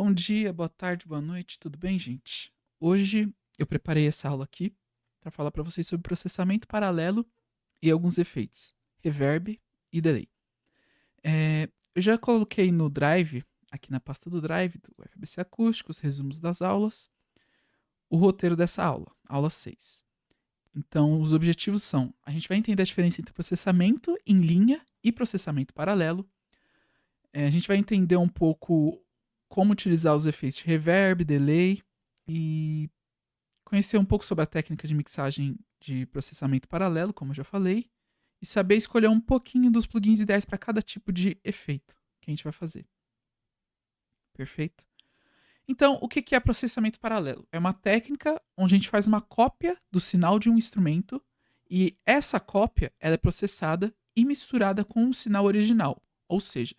Bom dia, boa tarde, boa noite, tudo bem, gente? Hoje eu preparei essa aula aqui para falar para vocês sobre processamento paralelo e alguns efeitos, reverb e delay. Eu já coloquei no Drive, aqui na pasta do Drive, do FBC Acústico, os resumos das aulas, o roteiro dessa aula, aula 6. Então, os objetivos são, a gente vai entender a diferença entre processamento em linha e processamento paralelo. A gente vai entender um pouco como utilizar os efeitos de reverb, delay e conhecer um pouco sobre a técnica de mixagem de processamento paralelo, como eu já falei, e saber escolher um pouquinho dos plugins ideais para cada tipo de efeito que a gente vai fazer. Perfeito? Então, o que é processamento paralelo? É uma técnica onde a gente faz uma cópia do sinal de um instrumento e essa cópia ela é processada e misturada com o sinal original. Ou seja,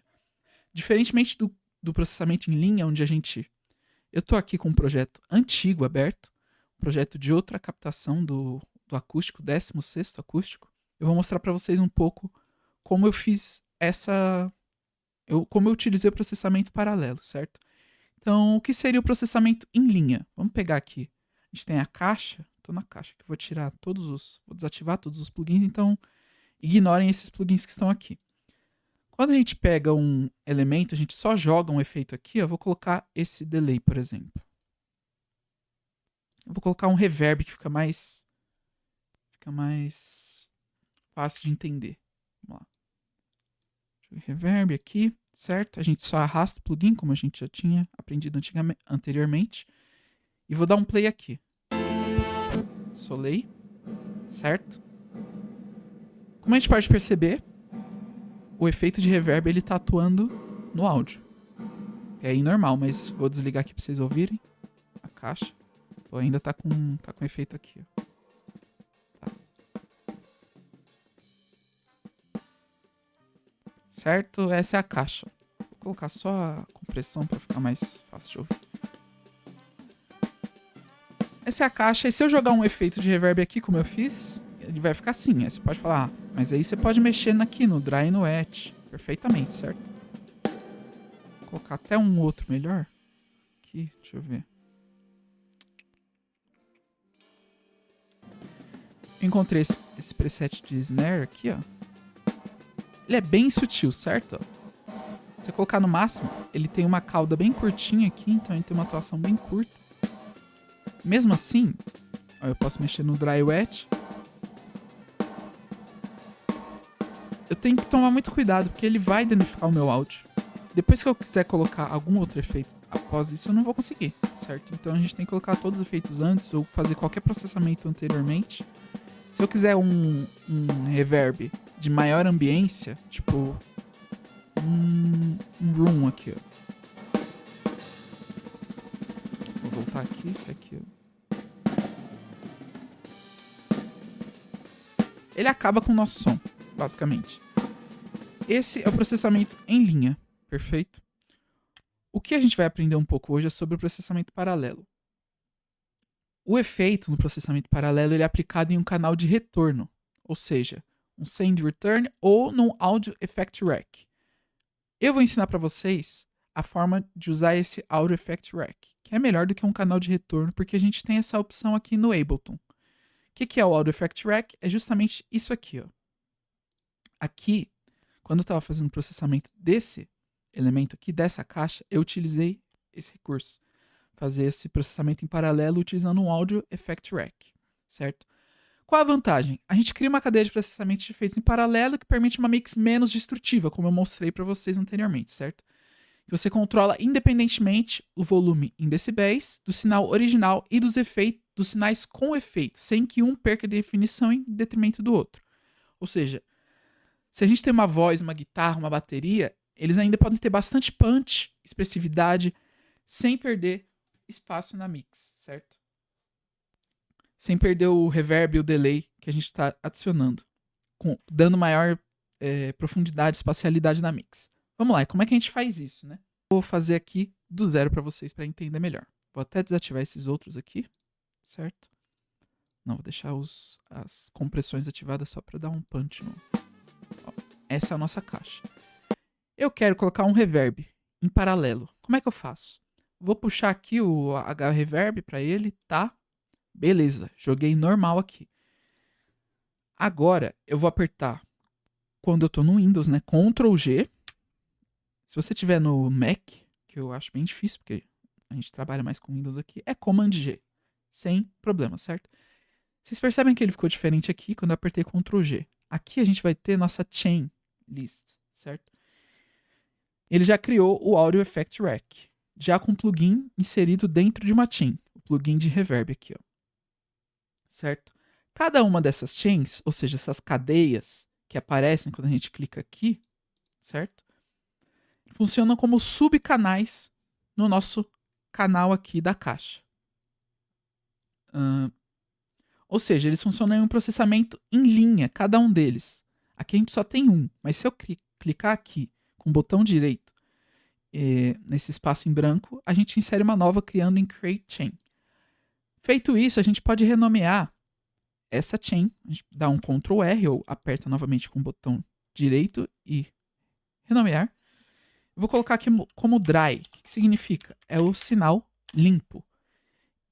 diferentemente do processamento em linha, onde eu estou aqui com um projeto antigo aberto, um projeto de outra captação do acústico, 16º acústico. Eu vou mostrar para vocês um pouco como eu fiz como eu utilizei o processamento paralelo, certo? Então, o que seria o processamento em linha? Vamos pegar aqui. A gente tem a caixa. Estou na caixa que vou tirar vou desativar todos os plugins, então ignorem esses plugins que estão aqui. Quando a gente pega um elemento, a gente só joga um efeito aqui. Eu vou colocar esse delay, por exemplo. Eu vou colocar um reverb que fica mais fácil de entender. Vamos lá. Reverb aqui, certo? A gente só arrasta o plugin, como a gente já tinha aprendido anteriormente. E vou dar um play aqui. Solei, certo? Como a gente pode perceber, o efeito de reverb ele tá atuando no áudio. É normal, mas vou desligar aqui para vocês ouvirem a caixa. Pô, ainda tá com efeito aqui. Ó. Tá. Certo? Essa é a caixa. Vou colocar só a compressão para ficar mais fácil de ouvir. Essa é a caixa. E se eu jogar um efeito de reverb aqui, como eu fiz, ele vai ficar assim. Aí você pode falar, mas aí você pode mexer aqui no dry e no wet. Perfeitamente, certo? Vou colocar até um outro melhor. Aqui, deixa eu ver. Eu encontrei esse preset de snare aqui, ó. Ele é bem sutil, certo? Se você colocar no máximo, ele tem uma cauda bem curtinha aqui, então ele tem uma atuação bem curta. Mesmo assim, ó, eu posso mexer no dry wet. Eu tenho que tomar muito cuidado, porque ele vai danificar o meu áudio. Depois que eu quiser colocar algum outro efeito após isso, eu não vou conseguir, certo? Então a gente tem que colocar todos os efeitos antes, ou fazer qualquer processamento anteriormente. Se eu quiser um reverb de maior ambiência, tipo um room aqui, ó. Vou voltar aqui, ó. Ele acaba com o nosso som, basicamente. Esse é o processamento em linha, perfeito? O que a gente vai aprender um pouco hoje é sobre o processamento paralelo. O efeito no processamento paralelo ele é aplicado em um canal de retorno, ou seja, um send return ou num audio effect rack. Eu vou ensinar para vocês a forma de usar esse audio effect rack, que é melhor do que um canal de retorno, porque a gente tem essa opção aqui no Ableton. O que é o audio effect rack? É justamente isso aqui, ó. Aqui, quando eu estava fazendo o processamento desse elemento aqui, dessa caixa, eu utilizei esse recurso. Fazer esse processamento em paralelo utilizando um Audio Effect Rack, certo? Qual a vantagem? A gente cria uma cadeia de processamento de efeitos em paralelo que permite uma mix menos destrutiva, como eu mostrei para vocês anteriormente, certo? Que você controla independentemente o volume em decibéis do sinal original e dos sinais com efeito, sem que um perca definição em detrimento do outro. Ou seja, se a gente tem uma voz, uma guitarra, uma bateria, eles ainda podem ter bastante punch, expressividade, sem perder espaço na mix, certo? Sem perder o reverb e o delay que a gente está adicionando, dando maior profundidade, espacialidade na mix. Vamos lá, e como é que a gente faz isso, né? Vou fazer aqui do zero para vocês para entender melhor. Vou até desativar esses outros aqui, certo? Não, vou deixar as compressões ativadas só para dar um punch no... Ó, essa é a nossa caixa. Eu quero colocar um reverb em paralelo. Como é que eu faço? Vou puxar aqui o H-Reverb pra ele, tá? Beleza, joguei normal aqui. Agora, eu vou apertar, quando eu tô no Windows, né? Ctrl G. Se você tiver no Mac, que eu acho bem difícil, porque a gente trabalha mais com Windows aqui, é Command G. Sem problema, certo? Vocês percebem que ele ficou diferente aqui quando eu apertei Ctrl G. Aqui a gente vai ter nossa chain list, certo? Ele já criou o Audio Effect Rack, já com plugin inserido dentro de uma chain, o plugin de reverb aqui, ó. Certo? Cada uma dessas chains, ou seja, essas cadeias que aparecem quando a gente clica aqui, certo? Funcionam como subcanais no nosso canal aqui da caixa. Ou seja, eles funcionam em um processamento em linha, cada um deles. Aqui a gente só tem um, mas se eu clicar aqui com o botão direito, nesse espaço em branco, a gente insere uma nova criando em Create Chain. Feito isso, a gente pode renomear essa chain. A gente dá um Ctrl R ou aperta novamente com o botão direito e renomear. Eu vou colocar aqui como dry. O que significa? É o sinal limpo.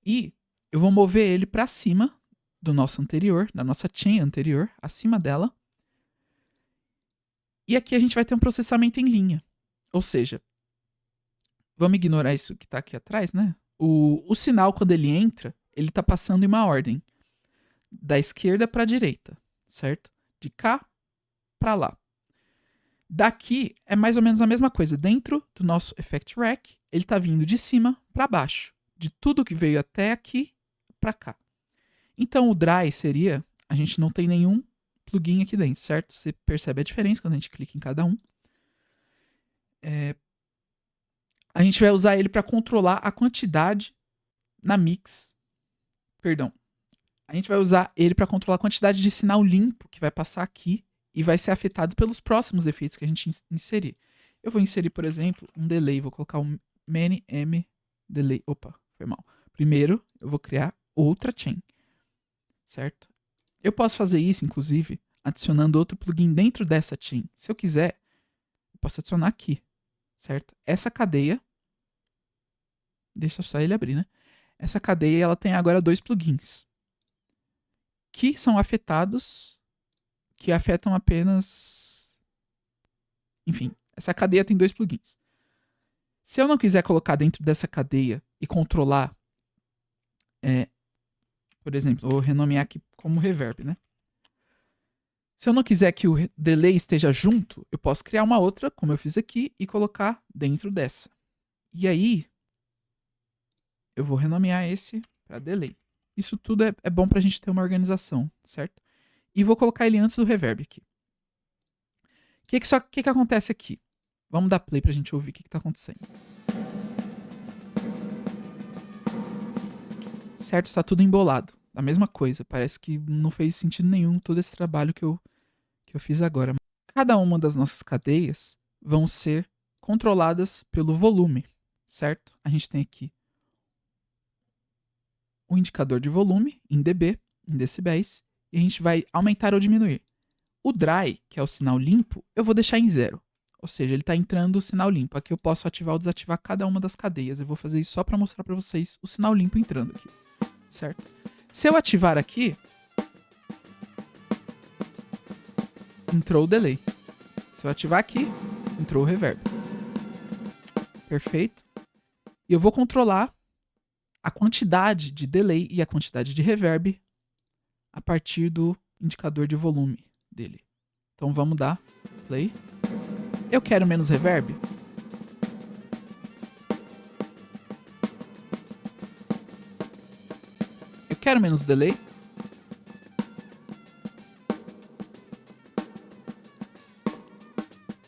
E eu vou mover ele para cima do nosso anterior, da nossa chain anterior, acima dela. E aqui a gente vai ter um processamento em linha. Ou seja, vamos ignorar isso que está aqui atrás, né? O sinal, quando ele entra, ele está passando em uma ordem. Da esquerda para a direita, certo? De cá para lá. Daqui é mais ou menos a mesma coisa. Dentro do nosso Effect Rack, ele está vindo de cima para baixo. De tudo que veio até aqui para cá. Então o Dry seria, a gente não tem nenhum plugin aqui dentro, certo? Você percebe a diferença quando a gente clica em cada um. A gente vai usar ele para controlar a quantidade na mix. Perdão. A gente vai usar ele para controlar a quantidade de sinal limpo que vai passar aqui e vai ser afetado pelos próximos efeitos que a gente inserir. Eu vou inserir, por exemplo, um delay. Vou colocar um many m delay. Opa, foi mal. Primeiro, eu vou criar outra chain, certo? Eu posso fazer isso, inclusive, adicionando outro plugin dentro dessa chain. Se eu quiser, eu posso adicionar aqui, certo? Essa cadeia, deixa só ele abrir, né? Essa cadeia, ela tem agora 2 plugins que são afetados, que afetam apenas... Enfim, essa cadeia tem 2 plugins. Se eu não quiser colocar dentro dessa cadeia e controlar, por exemplo, vou renomear aqui como reverb, né? Se eu não quiser que o delay esteja junto, eu posso criar uma outra, como eu fiz aqui, e colocar dentro dessa. E aí, eu vou renomear esse para delay. Isso tudo é bom para a gente ter uma organização, certo? E vou colocar ele antes do reverb aqui. O que acontece aqui? Vamos dar play para a gente ouvir o que está acontecendo. Certo? Está tudo embolado. A mesma coisa. Parece que não fez sentido nenhum todo esse trabalho que eu fiz agora. Cada uma das nossas cadeias vão ser controladas pelo volume, certo? A gente tem aqui o indicador de volume em dB, em decibéis, e a gente vai aumentar ou diminuir. O dry, que é o sinal limpo, eu vou deixar em 0. Ou seja, ele está entrando o sinal limpo. Aqui eu posso ativar ou desativar cada uma das cadeias. Eu vou fazer isso só para mostrar para vocês o sinal limpo entrando aqui, certo? Se eu ativar aqui, entrou o delay. Se eu ativar aqui, entrou o reverb. Perfeito? E eu vou controlar a quantidade de delay e a quantidade de reverb a partir do indicador de volume dele. Então vamos dar play. Eu quero menos reverb? Eu quero menos delay?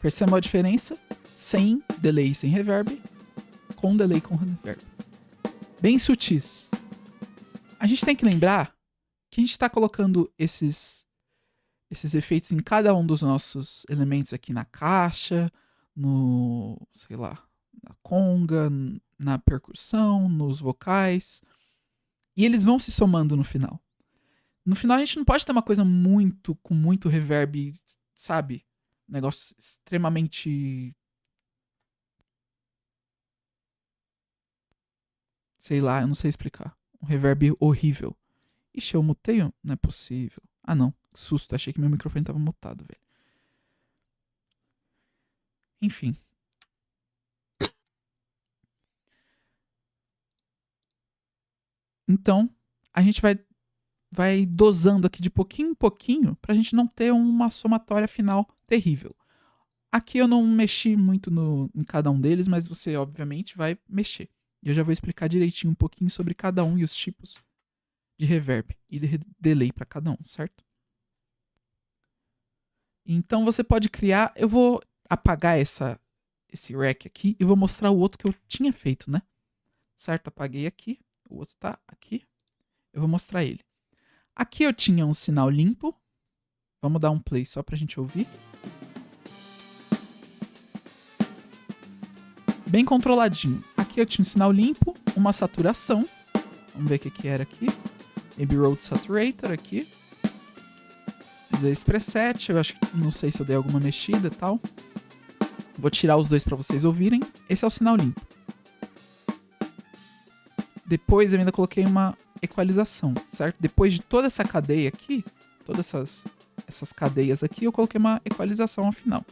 Percebam a diferença? Sem delay e sem reverb, com delay e com reverb. Bem sutis. A gente tem que lembrar que a gente está colocando esses efeitos em cada um dos nossos elementos aqui na caixa, no, sei lá, na conga, na percussão, nos vocais. E eles vão se somando no final. No final a gente não pode ter uma coisa com muito reverb, sabe? Um negócio extremamente Sei lá, eu não sei explicar. Um reverb horrível. Ixi, eu mutei? Não é possível. Ah, não. Que susto. Achei que meu microfone tava mutado, velho. Enfim. Então, a gente vai dosando aqui de pouquinho em pouquinho pra gente não ter uma somatória final terrível. Aqui eu não mexi muito em cada um deles, mas você obviamente vai mexer. E eu já vou explicar direitinho um pouquinho sobre cada um e os tipos de reverb e de delay para cada um, certo? Então você pode criar. Eu vou apagar esse rack aqui e vou mostrar o outro que eu tinha feito, né? Certo? Apaguei aqui. O outro tá aqui. Eu vou mostrar ele. Aqui eu tinha um sinal limpo. Vamos dar um play só pra gente ouvir. Bem controladinho. Aqui eu tinha um sinal limpo, uma saturação. Vamos ver o que era aqui. Maybe Road Saturator aqui. Fiz esse preset. Eu acho que não sei se eu dei alguma mexida e tal. Vou tirar os dois para vocês ouvirem. Esse é o sinal limpo. Depois eu ainda coloquei uma equalização, certo? Depois de toda essa cadeia aqui, todas essas cadeias aqui, eu coloquei uma equalização ao final.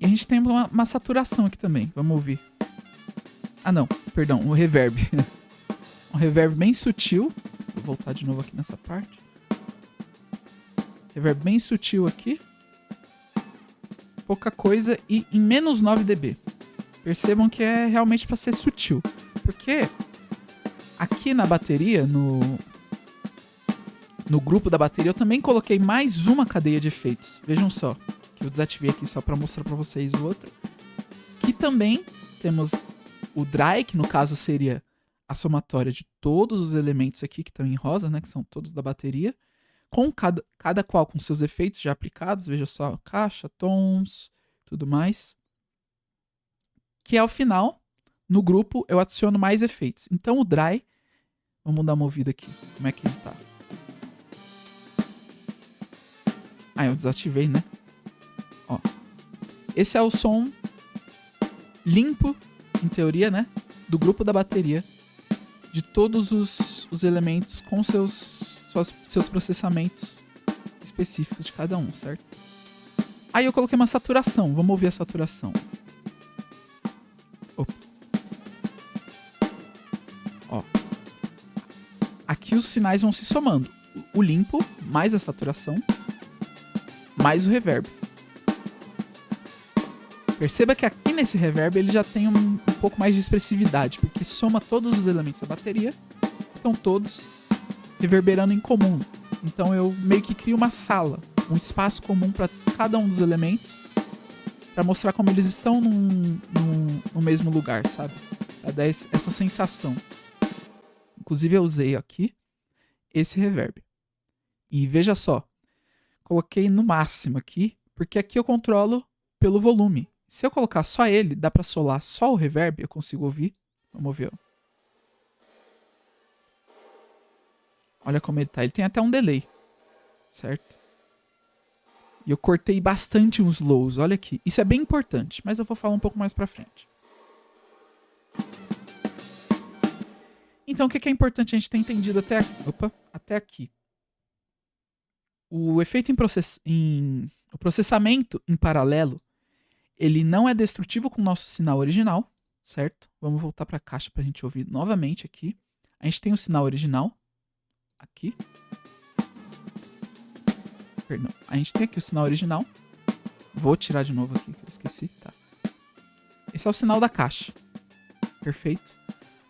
E a gente tem uma saturação aqui também. Vamos ouvir. Ah, não. Perdão. Um reverb. Um reverb bem sutil. Vou voltar de novo aqui nessa parte. Reverb bem sutil aqui. Pouca coisa e em menos 9 dB. Percebam que é realmente para ser sutil. Porque aqui na bateria, no grupo da bateria, eu também coloquei mais uma cadeia de efeitos. Vejam só. Eu desativei aqui só para mostrar para vocês o outro. Que também temos o dry, que no caso seria a somatória de todos os elementos aqui que estão em rosa, né? Que são todos da bateria. Com cada qual com seus efeitos já aplicados. Veja só, caixa, tons, tudo mais. Que ao final, no grupo, eu adiciono mais efeitos. Então o dry, vamos dar uma ouvida aqui. Como é que ele tá? Ah, eu desativei, né? Ó. Esse é o som limpo, em teoria, né? Do grupo da bateria. De todos os elementos com seus processamentos específicos de cada um, certo? Aí eu coloquei uma saturação. Vamos ouvir a saturação. Opa. Ó. Aqui os sinais vão se somando. O limpo, mais a saturação, mais o reverb. Perceba que aqui nesse reverb ele já tem um pouco mais de expressividade, porque soma todos os elementos da bateria, estão todos reverberando em comum. Então eu meio que crio uma sala, um espaço comum para cada um dos elementos, para mostrar como eles estão no mesmo lugar, sabe? Pra dar essa sensação. Inclusive eu usei aqui esse reverb. E veja só, coloquei no máximo aqui, porque aqui eu controlo pelo volume. Se eu colocar só ele, dá pra solar só o reverb, eu consigo ouvir. Vamos ouvir, ó. Olha como ele tá. Ele tem até um delay, certo? E eu cortei bastante uns lows, olha aqui. Isso é bem importante, mas eu vou falar um pouco mais pra frente. Então, o que é importante a gente ter entendido até aqui? O efeito o processamento em paralelo, ele não é destrutivo com o nosso sinal original, certo? Vamos voltar para a caixa para a gente ouvir novamente aqui. A gente tem o sinal original, aqui. Perdão, a gente tem aqui o sinal original. Vou tirar de novo aqui, que eu esqueci. Tá. Esse é o sinal da caixa. Perfeito.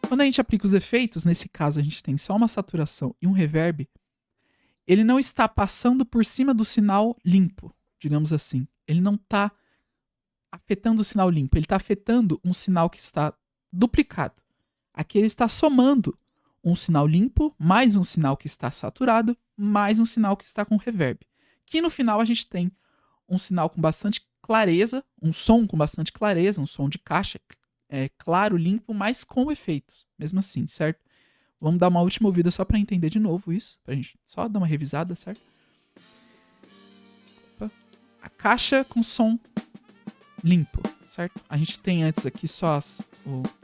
Quando a gente aplica os efeitos, nesse caso a gente tem só uma saturação e um reverb, ele não está passando por cima do sinal limpo, digamos assim. Ele não está afetando o sinal limpo, ele está afetando um sinal que está duplicado. Aqui ele está somando um sinal limpo, mais um sinal que está saturado, mais um sinal que está com reverb. Que no final a gente tem um sinal com bastante clareza, um som com bastante clareza, um som de caixa claro, limpo, mas com efeitos, mesmo assim, certo? Vamos dar uma última ouvida só para entender de novo isso, pra gente só dar uma revisada, certo? Opa. A caixa com som limpo, certo? A gente tem antes aqui só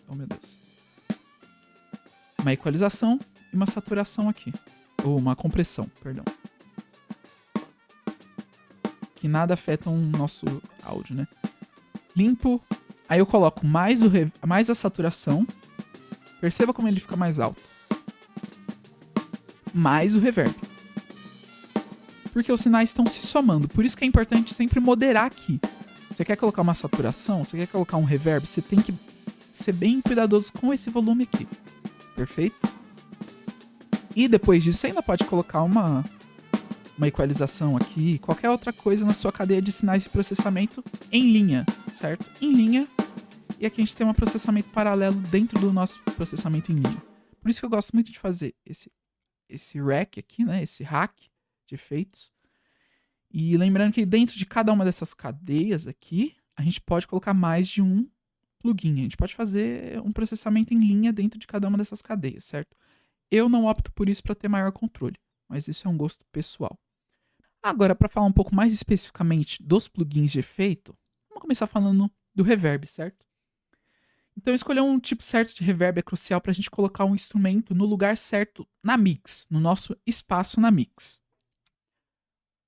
Oh, meu Deus. Uma equalização e uma saturação aqui. Ou uma compressão, perdão. Que nada afetam o nosso áudio, né? Limpo. Aí eu coloco mais a saturação. Perceba como ele fica mais alto. Mais o reverb. Porque os sinais estão se somando. Por isso que é importante sempre moderar aqui. Você quer colocar uma saturação? Você quer colocar um reverb? Você tem que ser bem cuidadoso com esse volume aqui. Perfeito? E depois disso, você ainda pode colocar uma equalização aqui, qualquer outra coisa na sua cadeia de sinais de processamento em linha, certo? Em linha. E aqui a gente tem um processamento paralelo dentro do nosso processamento em linha. Por isso que eu gosto muito de fazer esse rack aqui, né? Esse rack de efeitos. E lembrando que dentro de cada uma dessas cadeias aqui, a gente pode colocar mais de um plugin. A gente pode fazer um processamento em linha dentro de cada uma dessas cadeias, certo? Eu não opto por isso para ter maior controle, mas isso é um gosto pessoal. Agora, para falar um pouco mais especificamente dos plugins de efeito, vamos começar falando do reverb, certo? Então, escolher um tipo certo de reverb é crucial para a gente colocar um instrumento no lugar certo na mix, no nosso espaço na mix.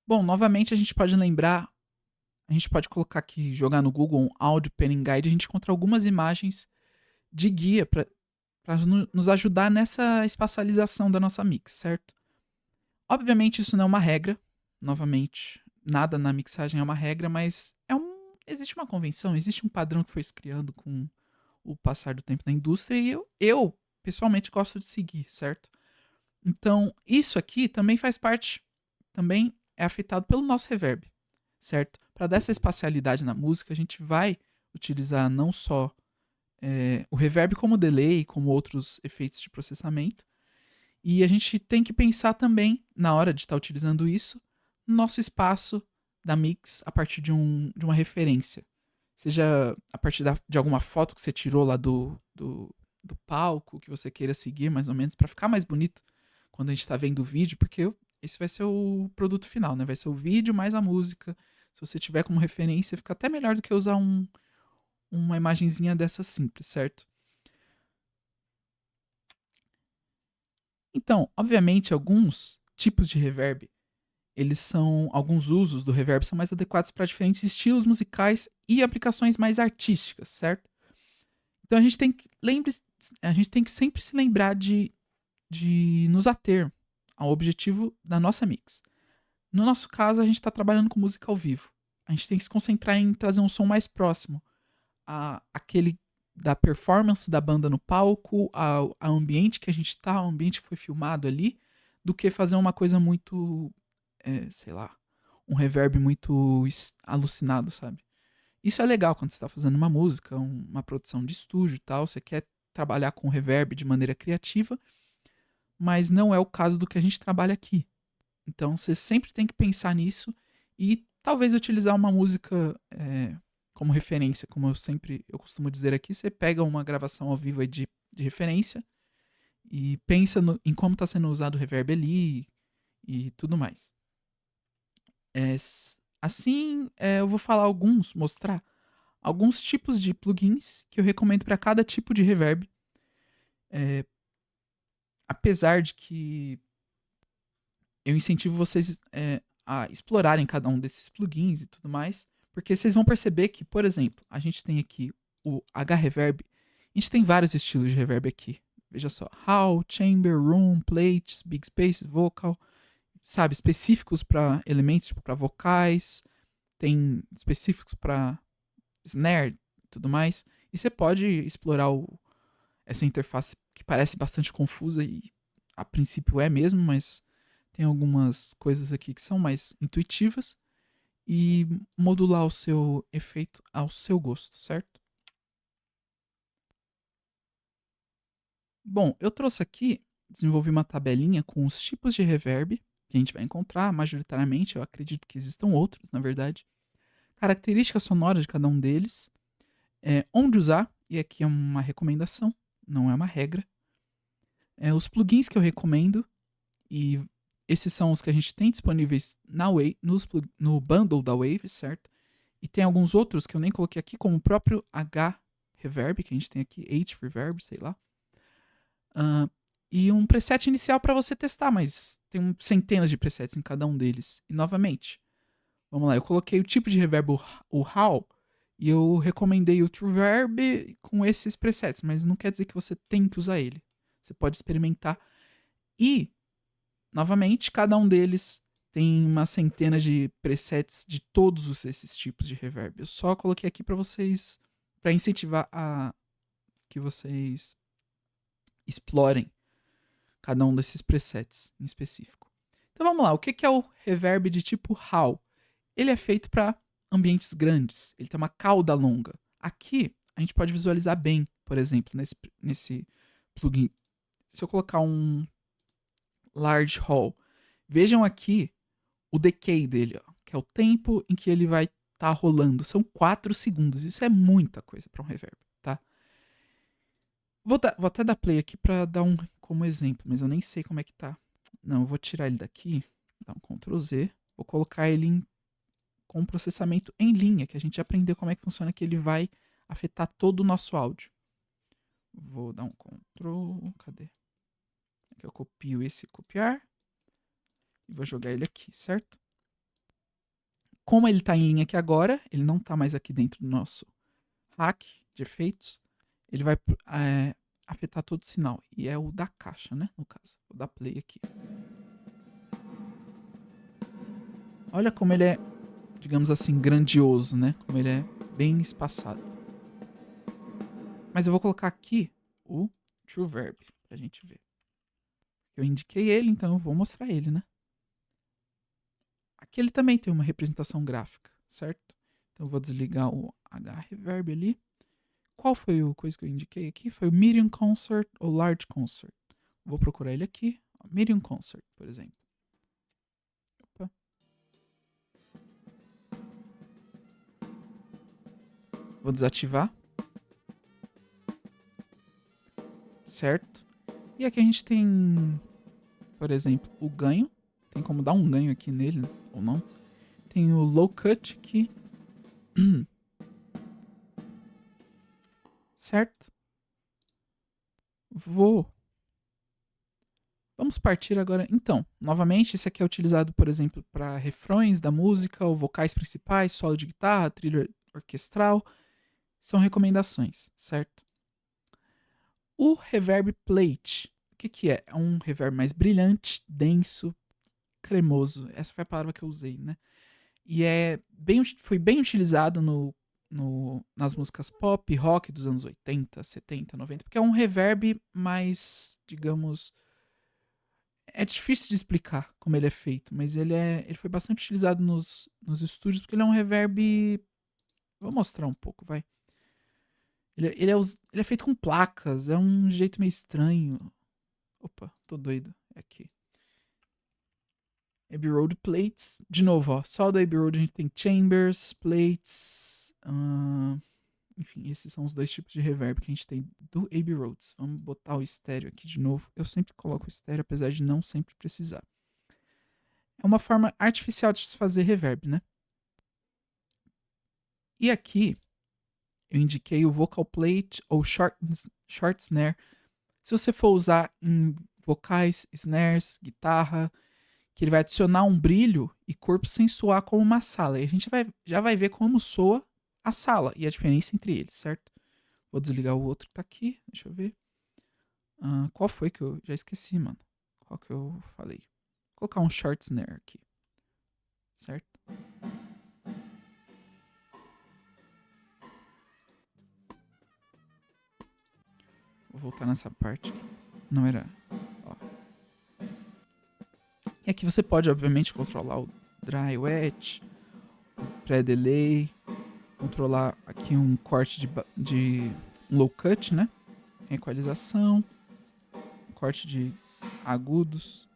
Bom, novamente a gente pode lembrar, a gente pode colocar aqui, jogar no Google um Audio Panning Guide, a gente encontra algumas imagens de guia para nos ajudar nessa espacialização da nossa mix, certo? Obviamente isso não é uma regra, novamente, nada na mixagem é uma regra, mas existe uma convenção, existe um padrão que foi se criando com o passar do tempo na indústria e eu pessoalmente gosto de seguir, certo? Então, isso aqui também faz parte, também é afetado pelo nosso reverb, certo? Para dar essa espacialidade na música, a gente vai utilizar não só o reverb como delay, como outros efeitos de processamento, e a gente tem que pensar também, na hora de estar utilizando isso, no nosso espaço da mix a partir de uma referência. Seja a partir de alguma foto que você tirou lá do palco, que você queira seguir mais ou menos, para ficar mais bonito quando a gente está vendo o vídeo, porque esse vai ser o produto final, né? Vai ser o vídeo mais a música. Se você tiver como referência, fica até melhor do que usar uma imagenzinha dessa simples, certo? Então, obviamente, alguns tipos de reverb, alguns usos do reverb são mais adequados para diferentes estilos musicais e aplicações mais artísticas, certo? Então a gente tem que sempre se lembrar de nos ater ao objetivo da nossa mix. No nosso caso, a gente está trabalhando com música ao vivo. A gente tem que se concentrar em trazer um som mais próximo àquele da performance da banda no palco, ao ambiente que a gente está, ao ambiente que foi filmado ali, do que fazer uma coisa muito, sei lá, um reverb muito alucinado, sabe? Isso é legal quando você está fazendo uma música, uma produção de estúdio e tal, você quer trabalhar com reverb de maneira criativa, mas não é o caso do que a gente trabalha aqui. Então você sempre tem que pensar nisso e talvez utilizar uma música como referência, como eu costumo dizer aqui, você pega uma gravação ao vivo aí de referência e pensa em como está sendo usado o reverb ali e tudo mais. Assim, eu vou mostrar alguns tipos de plugins que eu recomendo para cada tipo de reverb. Apesar de que eu incentivo vocês a explorarem cada um desses plugins e tudo mais, porque vocês vão perceber que, por exemplo, a gente tem aqui o H-Reverb, a gente tem vários estilos de reverb aqui. Veja só, Hall, Chamber, Room, Plates, Big Space, Vocal, sabe, específicos para elementos, tipo para vocais, tem específicos para snare e tudo mais. E você pode explorar essa interface que parece bastante confusa e a princípio é mesmo, mas tem algumas coisas aqui que são mais intuitivas e modular o seu efeito ao seu gosto, certo? Bom, eu trouxe aqui, desenvolvi uma tabelinha com os tipos de reverb que a gente vai encontrar, majoritariamente, eu acredito que existam outros, na verdade. Características sonoras de cada um deles, onde usar, e aqui é uma recomendação, não é uma regra. Os plugins que eu recomendo, e esses são os que a gente tem disponíveis na Wave, no bundle da Wave, certo? E tem alguns outros que eu nem coloquei aqui, como o próprio H reverb que a gente tem aqui, H-reverb, sei lá. E um preset inicial para você testar, mas tem centenas de presets em cada um deles. E novamente, vamos lá, eu coloquei o tipo de reverb, o HAL, e eu recomendei o TrueVerb com esses presets, mas não quer dizer que você tem que usar ele. Você pode experimentar. E, novamente, cada um deles tem uma centena de presets de todos esses tipos de reverb. Eu só coloquei aqui para vocês, para incentivar a que vocês explorem cada um desses presets em específico. Então vamos lá, o que é o reverb de tipo HAL? Ele é feito para ambientes grandes, ele tem uma cauda longa. Aqui a gente pode visualizar bem, por exemplo, nesse plugin. Se eu colocar um large hall, vejam aqui o decay dele, ó, que é o tempo em que ele vai estar rolando. São 4 segundos, isso é muita coisa para um reverb, tá? Vou até dar play aqui para dar um como exemplo, mas eu nem sei como é que tá. Não, eu vou tirar ele daqui, dar um Ctrl Z, vou colocar ele com processamento em linha, que a gente aprendeu como é que funciona, que ele vai afetar todo o nosso áudio. Vou dar um Ctrl, cadê? Aqui eu copio esse copiar e vou jogar ele aqui, certo? Como ele está em linha aqui agora, ele não está mais aqui dentro do nosso rack de efeitos, ele vai afetar todo o sinal. E é o da caixa, né? No caso. Vou dar play aqui. Olha como ele é, digamos assim, grandioso, né? Como ele é bem espaçado. Mas eu vou colocar aqui o TrueVerb pra gente ver. Eu indiquei ele, então eu vou mostrar ele, né? Aqui ele também tem uma representação gráfica, certo? Então eu vou desligar o H-Reverb ali. Qual foi o coisa que eu indiquei aqui? Foi o Medium Concert ou Large Concert. Vou procurar ele aqui. Medium Concert, por exemplo. Opa. Vou desativar. Certo? E aqui a gente tem, por exemplo, o ganho. Tem como dar um ganho aqui nele, ou não. Tem o Low Cut aqui. Certo? Vamos partir agora. Então, novamente, esse aqui é utilizado, por exemplo, para refrões da música, ou vocais principais, solo de guitarra, trilha orquestral. São recomendações, certo? O Reverb Plate, o que é? É um reverb mais brilhante, denso, cremoso. Essa foi a palavra que eu usei, né? E foi bem utilizado nas músicas pop, rock dos anos 80, 70, 90, porque é um reverb mais, digamos, é difícil de explicar como ele é feito, mas ele foi bastante utilizado nos estúdios, porque ele é um reverb. Vou mostrar um pouco, vai. Ele é feito com placas, é um jeito meio estranho. Opa, tô doido. É aqui. Abbey Road Plates. De novo, ó. Só do Abbey Road a gente tem Chambers, Plates. Enfim, esses são os dois tipos de reverb que a gente tem do Abbey Road. Vamos botar o estéreo aqui de novo. Eu sempre coloco o estéreo, apesar de não sempre precisar. É uma forma artificial de se fazer reverb, né? E aqui eu indiquei o Vocal Plate ou Short Snare. Se você for usar em vocais, snares, guitarra, que ele vai adicionar um brilho e corpo sem soar como uma sala. E a gente já vai ver como soa a sala e a diferença entre eles, certo? Vou desligar o outro que tá aqui, deixa eu ver. Qual foi que eu já esqueci, mano? Qual que eu falei? Vou colocar um short snare aqui, certo? Vou voltar nessa parte. Não era. Ó. E aqui você pode, obviamente, controlar o dry wet, o pré-delay, controlar aqui um corte de um low cut, né? Equalização, corte de agudos.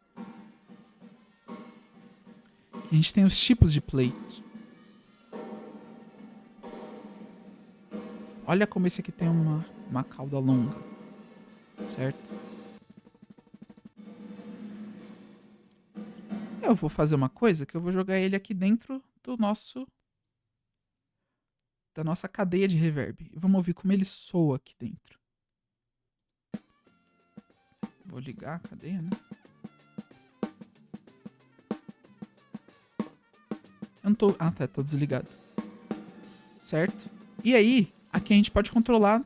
E a gente tem os tipos de plate. Olha como esse aqui tem uma cauda longa, certo? Eu vou fazer uma coisa que eu vou jogar ele aqui dentro do nosso da nossa cadeia de reverb. E vamos ouvir como ele soa aqui dentro. Vou ligar a cadeia, né? Eu não tô... Ah, tá desligado. Certo? E aí, aqui a gente pode controlar,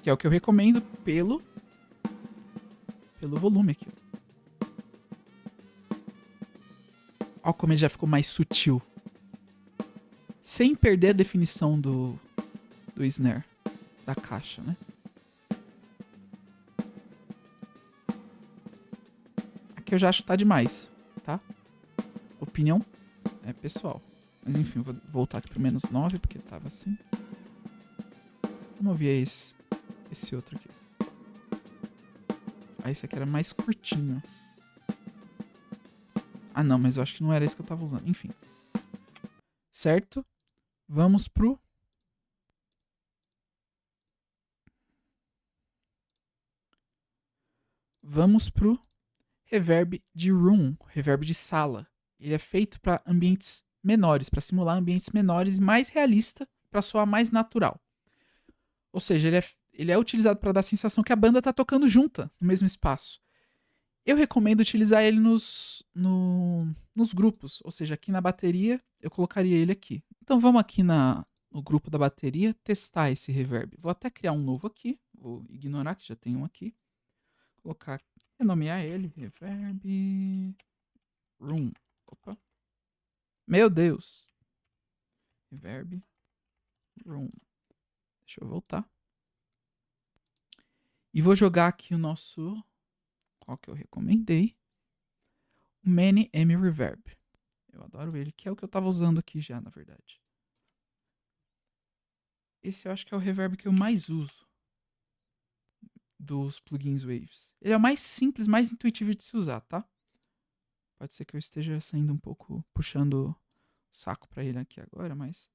que é o que eu recomendo, pelo volume aqui. Ó como ele já ficou mais sutil. Sem perder a definição do snare, da caixa, né? Aqui eu já acho que tá demais, tá? Opinião é pessoal. Mas enfim, vou voltar aqui pro -9, porque tava assim. Vamos ouvir esse outro aqui. Ah, esse aqui era mais curtinho. Ah, não, mas eu acho que não era esse que eu tava usando. Enfim. Certo? Vamos pro... Vamos pro reverb de room, reverb de sala. Ele é feito para ambientes menores, para simular ambientes menores e mais realista, para soar mais natural. Ou seja, ele é utilizado para dar a sensação que a banda tá tocando junta, no mesmo espaço. Eu recomendo utilizar ele nos grupos, ou seja, aqui na bateria eu colocaria ele aqui. Então vamos aqui no grupo da bateria testar esse reverb. Vou até criar um novo aqui, vou ignorar que já tem um aqui. Colocar, renomear ele, reverb room. Opa. Meu Deus. Reverb room. Deixa eu voltar. E vou jogar aqui o nosso... Qual que eu recomendei? O Many M Reverb. Eu adoro ele, que é o que eu tava usando aqui já, na verdade. Esse eu acho que é o reverb que eu mais uso dos plugins Waves. Ele é o mais simples, mais intuitivo de se usar, tá? Pode ser que eu esteja saindo um pouco, puxando o saco pra ele aqui agora, mas...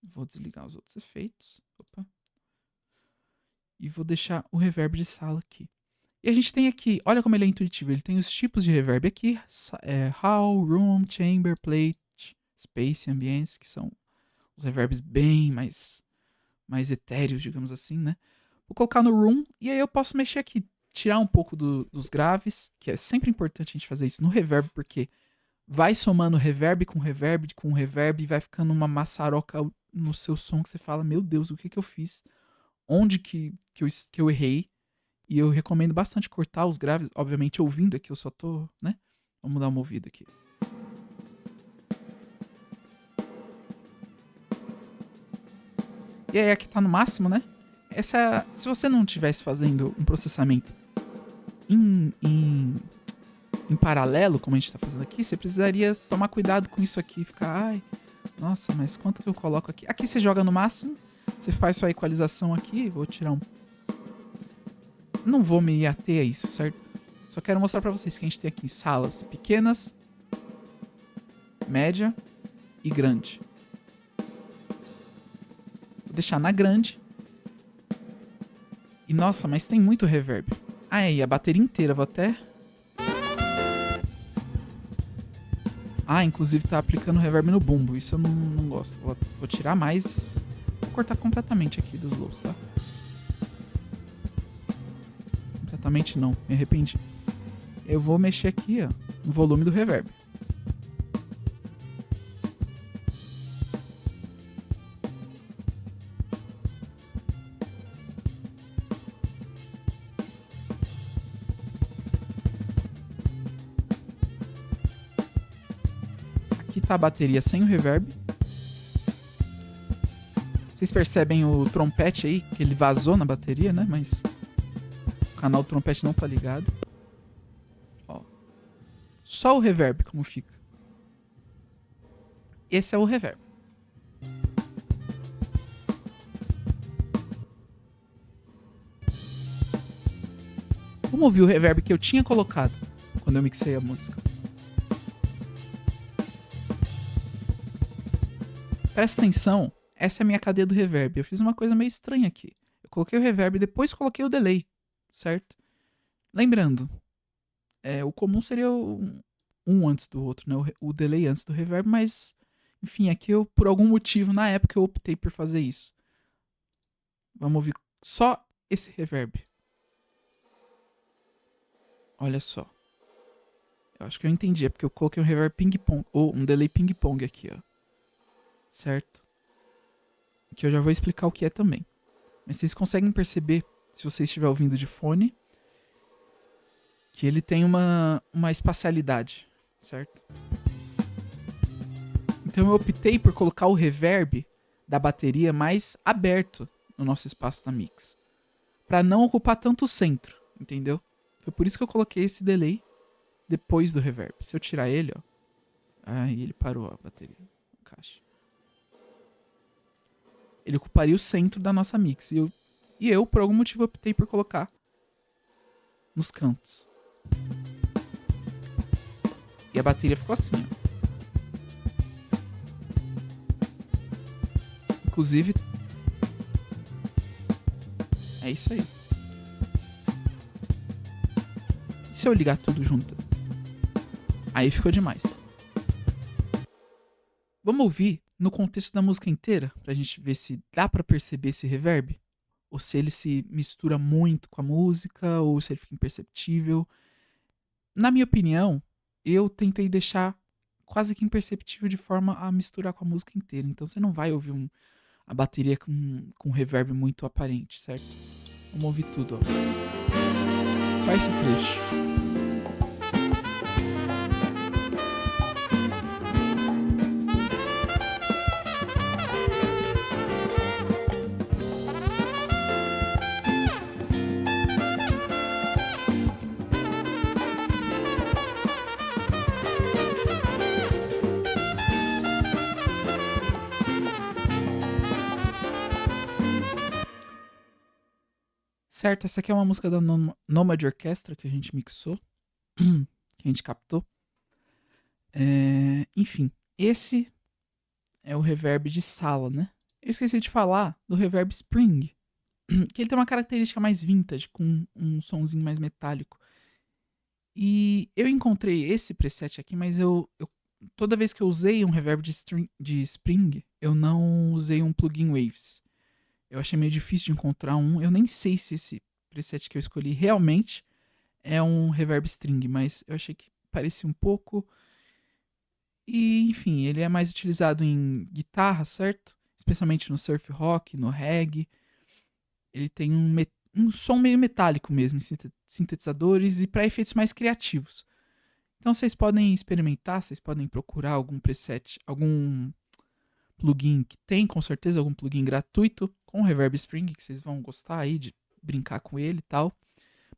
Vou desligar os outros efeitos. Opa. E vou deixar o reverb de sala aqui. E a gente tem aqui, olha como ele é intuitivo. Ele tem os tipos de reverb aqui. Hall, Room, Chamber, Plate, Space, Ambience, que são os reverbs bem mais etéreos, digamos assim, né? Vou colocar no Room e aí eu posso mexer aqui. Tirar um pouco dos graves, que é sempre importante a gente fazer isso no reverb, porque vai somando reverb com reverb e vai ficando uma maçaroca no seu som que você fala, meu Deus, o que eu fiz? Onde que eu errei? E eu recomendo bastante cortar os graves, obviamente ouvindo aqui, eu só tô, né? Vamos dar uma ouvida aqui. E aí aqui tá no máximo, né? Se você não estivesse fazendo um processamento em paralelo, como a gente tá fazendo aqui, você precisaria tomar cuidado com isso aqui, ficar, ai, nossa, mas quanto que eu coloco aqui? Aqui você joga no máximo, você faz sua equalização aqui, vou tirar um... Não vou me ater a isso, certo? Só quero mostrar pra vocês que a gente tem aqui salas pequenas, média e grande. Vou deixar na grande. E nossa, mas tem muito reverb. Ah, e a bateria inteira, vou até... Ah, inclusive tá aplicando reverb no bumbo, isso eu não gosto. Vou tirar mais, vou cortar completamente aqui dos lows, tá? Completamente não, me arrependi. Eu vou mexer aqui, ó, no volume do reverb. Aqui tá a bateria sem o reverb. Vocês percebem o trompete aí, que ele vazou na bateria, né? Mas o canal do trompete não tá ligado. Ó. Só o reverb, como fica. Esse é o reverb. Vamos ouvir o reverb que eu tinha colocado quando eu mixei a música. Presta atenção, essa é a minha cadeia do reverb. Eu fiz uma coisa meio estranha aqui. Eu coloquei o reverb e depois coloquei o delay, certo? Lembrando, o comum seria um antes do outro, né? O delay antes do reverb, mas Enfim, aqui eu, por algum motivo, na época eu optei por fazer isso. Vamos ouvir só esse reverb. Olha só. Eu acho que eu entendi, é porque eu coloquei um reverb ping-pong, ou um delay ping-pong aqui, ó. Certo? Que eu já vou explicar o que é também. Mas vocês conseguem perceber, se você estiver ouvindo de fone, que ele tem uma espacialidade, certo? Então eu optei por colocar o reverb da bateria mais aberto no nosso espaço da mix, para não ocupar tanto o centro, entendeu? Foi por isso que eu coloquei esse delay depois do reverb. Se eu tirar ele, ó, aí ele parou a bateria, a caixa. Ele ocuparia o centro da nossa mix. E eu, por algum motivo, optei por colocar nos cantos. E a bateria ficou assim, ó. Inclusive, é isso aí. E se eu ligar tudo junto? Aí ficou demais. Vamos ouvir no contexto da música inteira, pra gente ver se dá pra perceber esse reverb? Ou se ele se mistura muito com a música, ou se ele fica imperceptível. Na minha opinião, eu tentei deixar quase que imperceptível de forma a misturar com a música inteira. Então você não vai ouvir a bateria com reverb muito aparente, certo? Vamos ouvir tudo, ó. Só esse trecho. Certo, essa aqui é uma música da Nomad Orchestra que a gente mixou, que a gente captou. Enfim, esse é o reverb de sala, né? Eu esqueci de falar do reverb Spring, que ele tem uma característica mais vintage, com um sonzinho mais metálico. E eu encontrei esse preset aqui, mas toda vez que eu usei um reverb de Spring, eu não usei um plugin Waves. Eu achei meio difícil de encontrar um. Eu nem sei se esse preset que eu escolhi realmente é um reverb string, mas eu achei que parecia um pouco. E, enfim, ele é mais utilizado em guitarra, certo? Especialmente no surf rock, no reggae. Ele tem um som meio metálico mesmo em sintetizadores e para efeitos mais criativos. Então vocês podem experimentar, vocês podem procurar algum preset, algum plugin que tem, com certeza, algum plugin gratuito com Reverb Spring, que vocês vão gostar aí de brincar com ele e tal.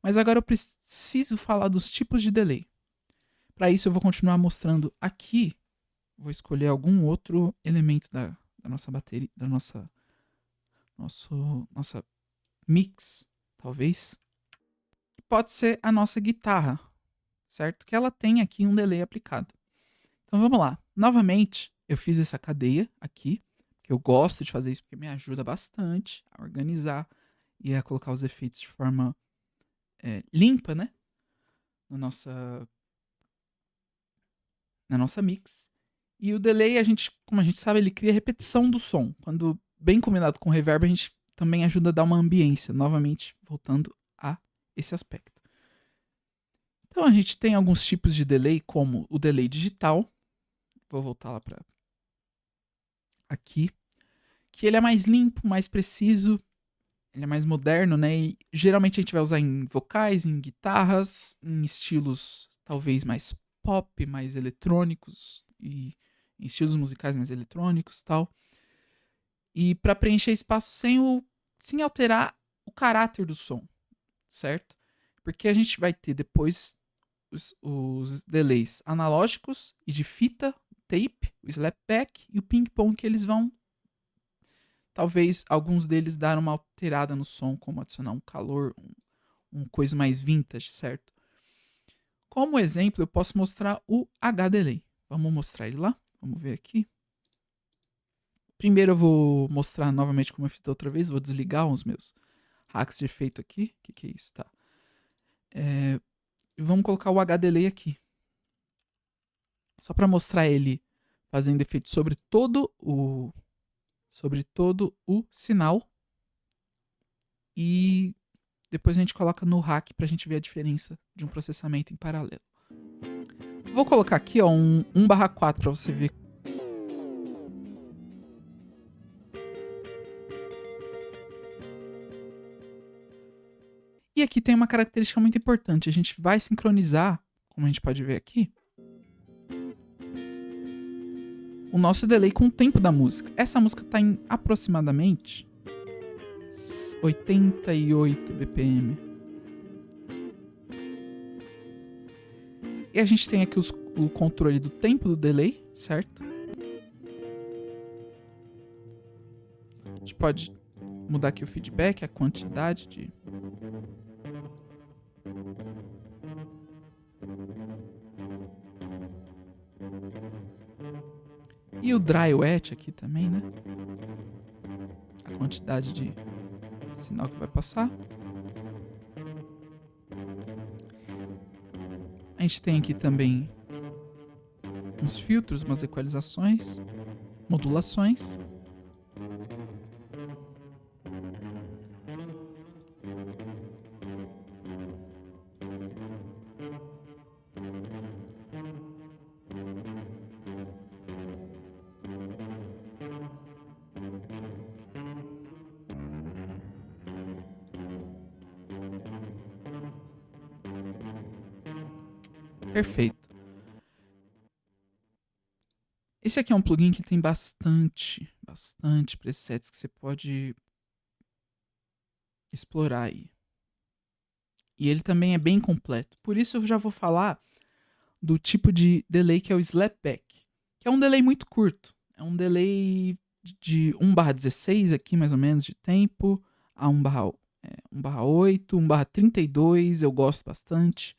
Mas agora eu preciso falar dos tipos de delay. Para isso eu vou continuar mostrando aqui. Vou escolher algum outro elemento da nossa bateria, da nossa mix, talvez. Pode ser a nossa guitarra, certo? Que ela tem aqui um delay aplicado. Então vamos lá. Novamente, eu fiz essa cadeia aqui, que eu gosto de fazer isso porque me ajuda bastante a organizar e a colocar os efeitos de forma limpa, né? Na nossa mix. E o delay, como a gente sabe, ele cria repetição do som. Quando bem combinado com o reverb, a gente também ajuda a dar uma ambiência. Novamente, voltando a esse aspecto. Então a gente tem alguns tipos de delay, como o delay digital. Vou voltar lá para aqui. Que ele é mais limpo, mais preciso. Ele é mais moderno, né? E geralmente a gente vai usar em vocais, em guitarras, em estilos talvez mais pop, mais eletrônicos e em estilos musicais mais eletrônicos, tal. E para preencher espaço sem alterar o caráter do som, certo? Porque a gente vai ter depois os delays analógicos e de fita, tape, o slapback e o ping-pong, que eles vão talvez alguns deles dar uma alterada no som, como adicionar um calor, um coisa mais vintage, certo? Como exemplo, eu posso mostrar o H-Delay. Vamos mostrar ele lá? Vamos ver aqui. Primeiro eu vou mostrar novamente como eu fiz da outra vez. Vou desligar os meus hacks de efeito aqui. O que é isso? Tá. Vamos colocar o H-Delay aqui. Só para mostrar ele fazendo efeito sobre todo o sinal. E depois a gente coloca no rack pra gente ver a diferença de um processamento em paralelo. Vou colocar aqui, ó, um 1/4 pra você ver. E aqui tem uma característica muito importante. A gente vai sincronizar, como a gente pode ver aqui, o nosso delay com o tempo da música. Essa música tá em aproximadamente 88 BPM. E a gente tem aqui o controle do tempo do delay, certo? A gente pode mudar aqui o feedback, a quantidade de... E o dry wet aqui também, né? A quantidade de sinal que vai passar. A gente tem aqui também uns filtros, umas equalizações, modulações. Perfeito. Esse aqui é um plugin que tem bastante presets que você pode explorar aí. E ele também é bem completo. Por isso eu já vou falar do tipo de delay que é o slapback, que é um delay muito curto. É um delay de 1/16 aqui, mais ou menos, de tempo, a 1/8, 1/32, eu gosto bastante.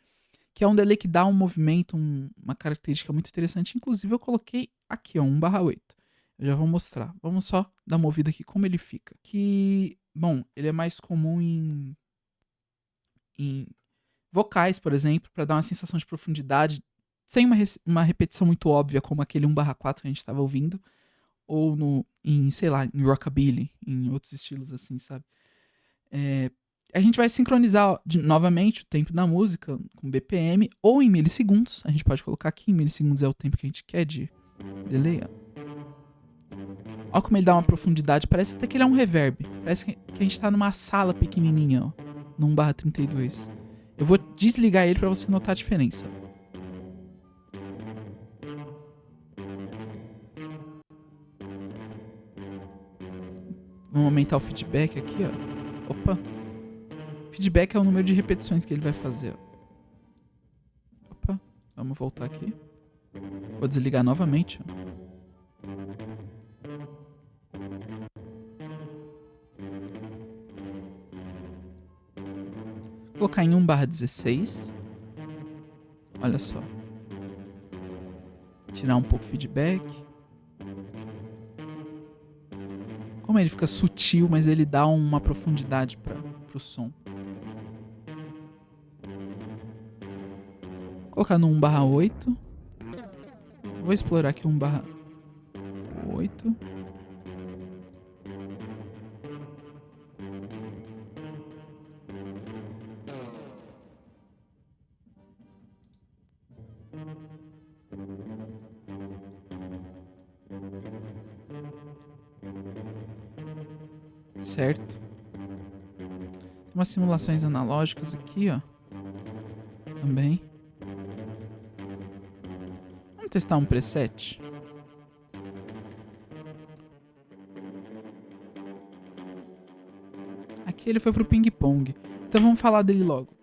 Que é um delay que dá um movimento, uma característica muito interessante. Inclusive eu coloquei aqui, ó, 1/8. Eu já vou mostrar. Vamos só dar uma ouvida aqui como ele fica. Que, bom, ele é mais comum em vocais, por exemplo, para dar uma sensação de profundidade, sem uma repetição muito óbvia, como aquele 1/4 que a gente estava ouvindo, ou sei lá, em rockabilly, em outros estilos assim, sabe? A gente vai sincronizar novamente o tempo da música com BPM ou em milissegundos. A gente pode colocar aqui, em milissegundos é o tempo que a gente quer de delay. Olha como ele dá uma profundidade, parece até que ele é um reverb. Parece que a gente tá numa sala pequenininha, ó, no 1/32. Eu vou desligar ele para você notar a diferença. Vamos aumentar o feedback aqui, ó. Opa. Feedback é o número de repetições que ele vai fazer, ó. Opa. Vamos voltar aqui. Vou desligar novamente, ó. Vou colocar em 1/16. Olha só. Tirar um pouco o feedback. Como ele fica sutil, mas ele dá uma profundidade pro som. Vou colocar no 1/8. Vou explorar aqui 1/8. Certo? Tem umas simulações analógicas aqui, ó. Também. Vamos testar um preset. Aqui ele foi pro ping-pong. Então vamos falar dele logo.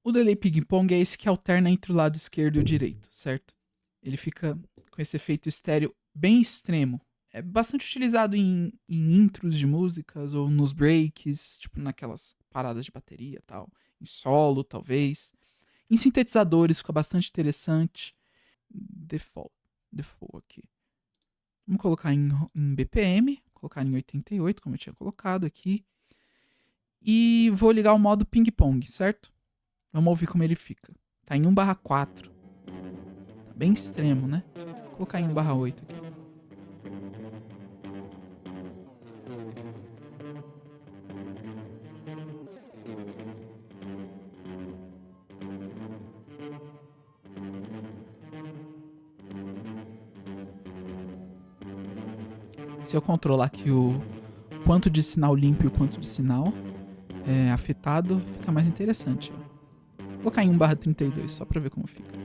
O delay ping-pong é esse que alterna entre o lado esquerdo e o direito, certo? Ele fica com esse efeito estéreo bem extremo. É bastante utilizado em intros de músicas ou nos breaks, tipo naquelas paradas de bateria e tal. Em solo, talvez. Em sintetizadores fica bastante interessante. Default aqui. Vamos colocar em BPM, colocar em 88, como eu tinha colocado aqui. E vou ligar o modo ping-pong, certo? Vamos ouvir como ele fica. Tá em 1/4. Tá bem extremo, né? Vou colocar em 1/8 aqui. Se eu controlar aqui o quanto de sinal limpo e o quanto de sinal afetado, fica mais interessante. Ó. Vou colocar em 1/32 só pra ver como fica.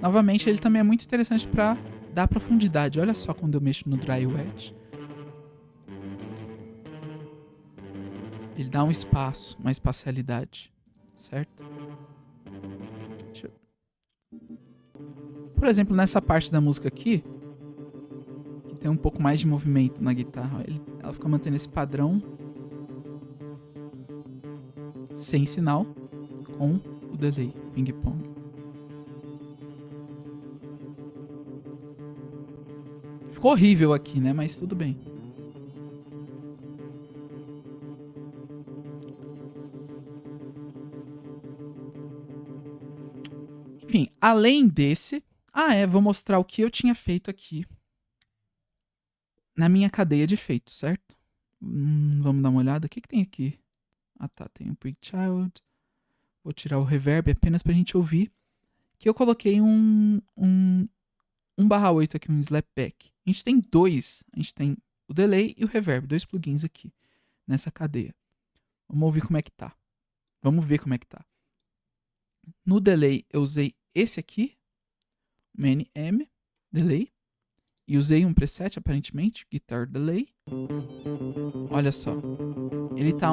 Novamente, ele também é muito interessante pra dar profundidade. Olha só quando eu mexo no Dry Wet. Ele dá um espaço, uma espacialidade, certo? Deixa eu... Por exemplo, nessa parte da música aqui, que tem um pouco mais de movimento na guitarra, ela fica mantendo esse padrão sem sinal com o delay, ping-pong. Ficou horrível aqui, né? Mas tudo bem. Enfim, além desse... vou mostrar o que eu tinha feito aqui na minha cadeia de efeitos, certo? Vamos dar uma olhada. O que tem aqui? Ah, tá. Tem o Big Child. Vou tirar o reverb apenas pra gente ouvir. Que eu coloquei um 1/8 aqui, um slapback. A gente tem dois. A gente tem o delay e o reverb. 2 plugins aqui nessa cadeia. Vamos ouvir como é que tá. Vamos ver como é que tá. No delay eu usei esse aqui. Many M, delay. E usei um preset, aparentemente, Guitar Delay. Olha só. Ele tá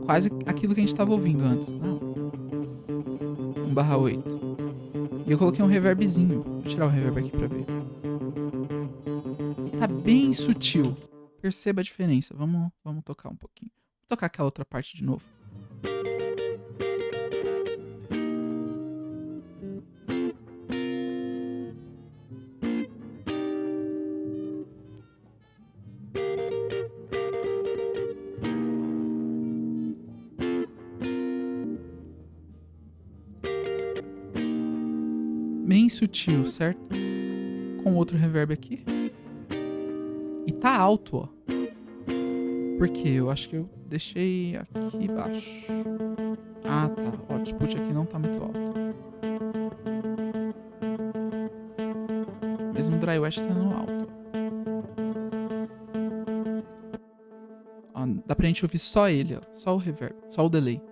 quase aquilo que a gente tava ouvindo antes, tá? 1/8. E eu coloquei um reverbzinho. Vou tirar o reverb aqui pra ver. E tá bem sutil. Perceba a diferença. Vamos tocar um pouquinho. Vou tocar aquela outra parte de novo. Bem sutil, certo? Com outro reverb aqui. E tá alto, ó. Por quê? Eu acho que eu deixei aqui baixo. Ah, tá. O output aqui não tá muito alto. Mesmo o Dry Wet tá no alto. Ó, dá pra gente ouvir só ele, ó. Só o reverb. Só o delay.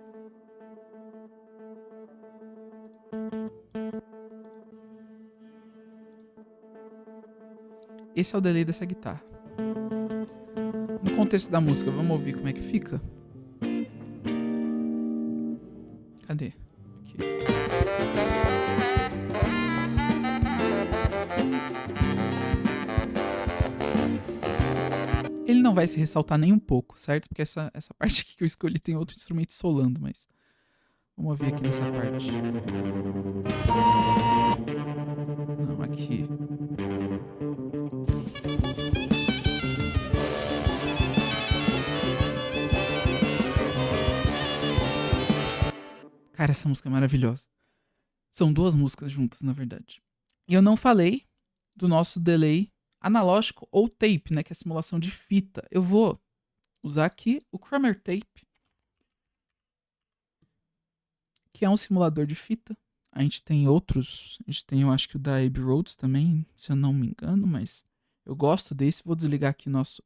Esse é o delay dessa guitarra. No contexto da música, vamos ouvir como é que fica? Cadê? Aqui. Ele não vai se ressaltar nem um pouco, certo? Porque essa parte aqui que eu escolhi tem outro instrumento solando, mas... Vamos ouvir aqui nessa parte. Não, aqui. Cara, essa música é maravilhosa. São duas músicas juntas, na verdade. E eu não falei do nosso delay analógico ou tape, né? Que é a simulação de fita. Eu vou usar aqui o Kramer Tape, que é um simulador de fita. A gente tem outros. A gente tem, eu acho que o da Abbey Road também, se eu não me engano, mas eu gosto desse. Vou desligar aqui nosso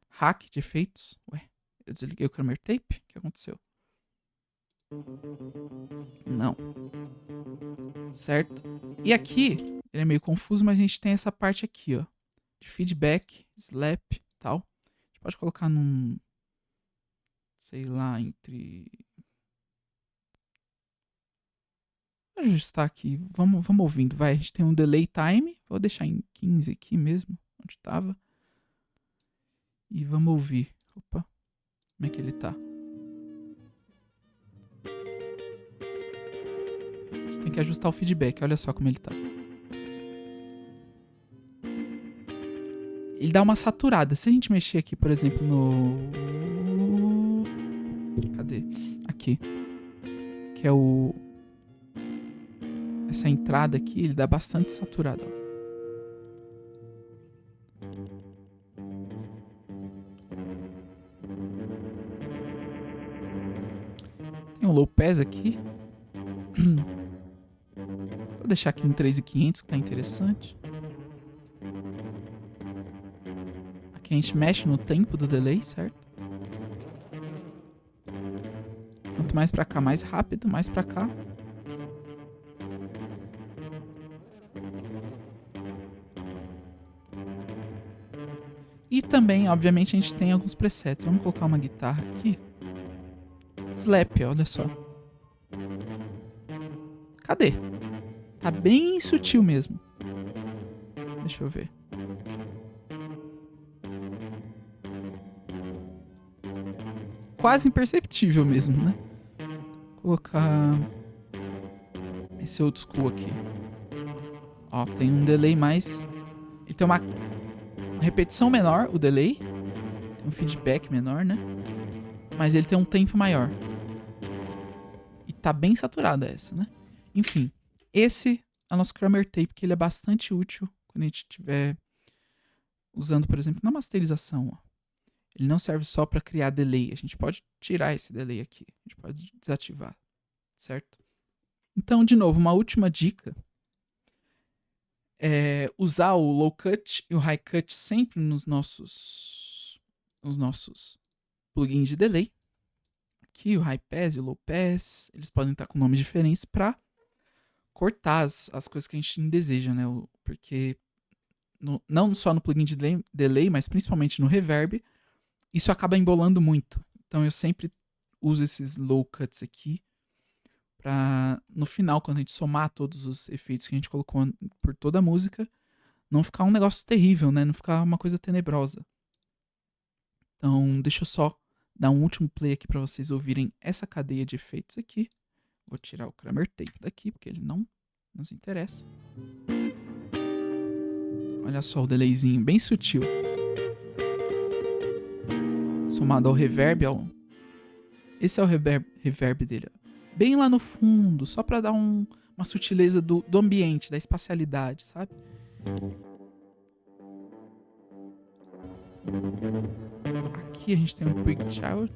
hack de efeitos. Ué, eu desliguei o Kramer Tape? O que aconteceu? Não. Certo? E aqui, ele é meio confuso, mas a gente tem essa parte aqui, ó. De feedback, slap e tal. A gente pode colocar num... sei lá, entre... Vou ajustar aqui. Vamos ouvindo, vai. A gente tem um delay time. Vou deixar em 15 aqui mesmo, onde tava. E vamos ouvir. Opa. Como é que ele tá? A gente tem que ajustar o feedback. Olha só como ele tá. Ele dá uma saturada. Se a gente mexer aqui, por exemplo, no... Cadê? Aqui. Que é essa entrada aqui, ele dá bastante saturado, ó. Tem um low pass aqui. Vou deixar aqui no 3.500 que tá interessante. Aqui a gente mexe no tempo do delay, certo? Quanto mais pra cá, mais rápido, mais pra cá. E também, obviamente, a gente tem alguns presets. Vamos colocar uma guitarra aqui. Slap, olha só. Cadê? Tá bem sutil mesmo. Deixa eu ver. Quase imperceptível mesmo, né? Vou colocar esse old school aqui. Ó, tem um delay mais... Ele tem uma repetição menor, o delay. Tem um feedback menor, né? Mas ele tem um tempo maior. E tá bem saturada essa, né? Enfim, esse é o nosso Kramer Tape, que ele é bastante útil quando a gente estiver usando, por exemplo, na masterização, ó. Ele não serve só para criar delay. A gente pode tirar esse delay aqui. A gente pode desativar, certo? Então, de novo, uma última dica é usar o low cut e o high cut sempre nos nossos plugins de delay. Aqui o high pass e o low pass, eles podem estar com nomes diferentes para cortar as coisas que a gente deseja, né? Porque não só no plugin de delay, mas principalmente no reverb, isso acaba embolando muito. Então eu sempre uso esses low cuts aqui pra, no final, quando a gente somar todos os efeitos que a gente colocou por toda a música, não ficar um negócio terrível, né? Não ficar uma coisa tenebrosa. Então, deixa eu só dar um último play aqui pra vocês ouvirem essa cadeia de efeitos aqui. Vou tirar o Kramer Tape daqui, porque ele não nos interessa. Olha só o delayzinho, bem sutil. Somado ao reverb, ó. Esse é o reverb dele, ó. Bem lá no fundo, só pra dar uma sutileza do ambiente, da espacialidade, sabe? Aqui a gente tem um Quick Child,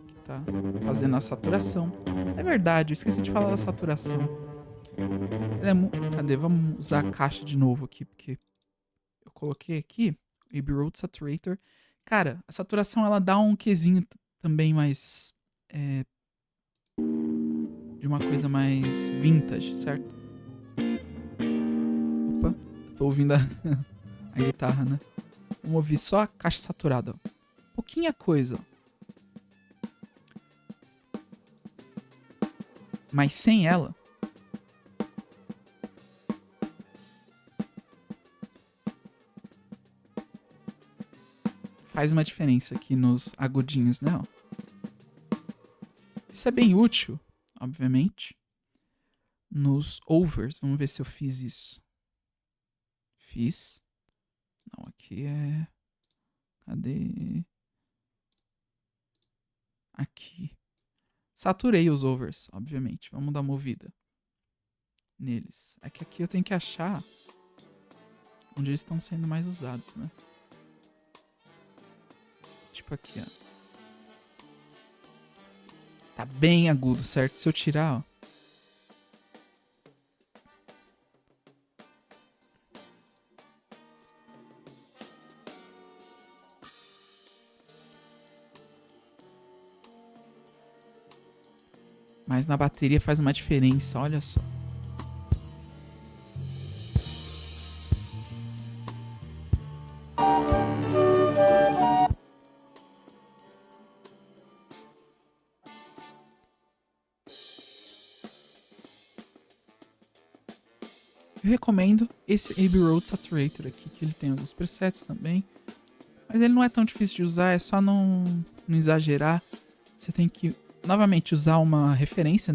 que tá fazendo a saturação. É verdade, eu esqueci de falar da saturação. Cadê? Vamos usar a caixa de novo aqui, porque eu coloquei aqui o Abbey Road Saturator. Cara, a saturação ela dá um quesinho também mais... de uma coisa mais vintage, certo? Opa, tô ouvindo a guitarra, né? Vamos ouvir só a caixa saturada, ó. Pouquinha coisa, ó. Mas sem ela... faz uma diferença aqui nos agudinhos, né? Isso é bem útil, obviamente, nos overs. Vamos ver se eu fiz isso. Fiz. Não, aqui é... Cadê? Aqui. Saturei os overs, obviamente. Vamos dar uma ouvida neles. É que aqui eu tenho que achar onde eles estão sendo mais usados, né? Tipo aqui, ó. Tá bem agudo, certo? Se eu tirar, ó. Mas na bateria faz uma diferença, olha só. Eu recomendo esse Abbey Road Saturator aqui, que ele tem alguns presets também. Mas ele não é tão difícil de usar, é só não exagerar. Você tem que, novamente, usar uma referência,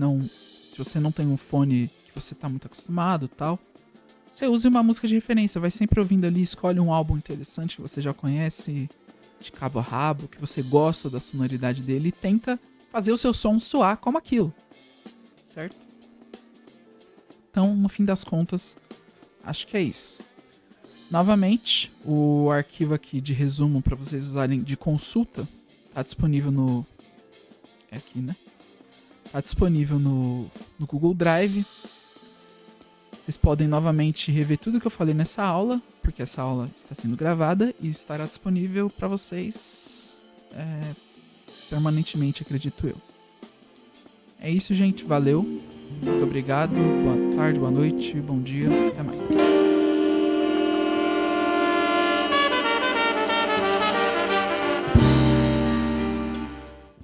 se você não tem um fone que você tá muito acostumado e tal. Você use uma música de referência, vai sempre ouvindo ali, escolhe um álbum interessante que você já conhece de cabo a rabo, que você gosta da sonoridade dele e tenta fazer o seu som soar como aquilo, certo? Então, no fim das contas, acho que é isso. Novamente, o arquivo aqui de resumo para vocês usarem de consulta tá disponível no... É aqui, né? Tá disponível no Google Drive. Vocês podem novamente rever tudo que eu falei nessa aula, porque essa aula está sendo gravada e estará disponível para vocês permanentemente, acredito eu. É isso, gente. Valeu. Muito obrigado. Boa tarde, boa noite, bom dia. Até mais.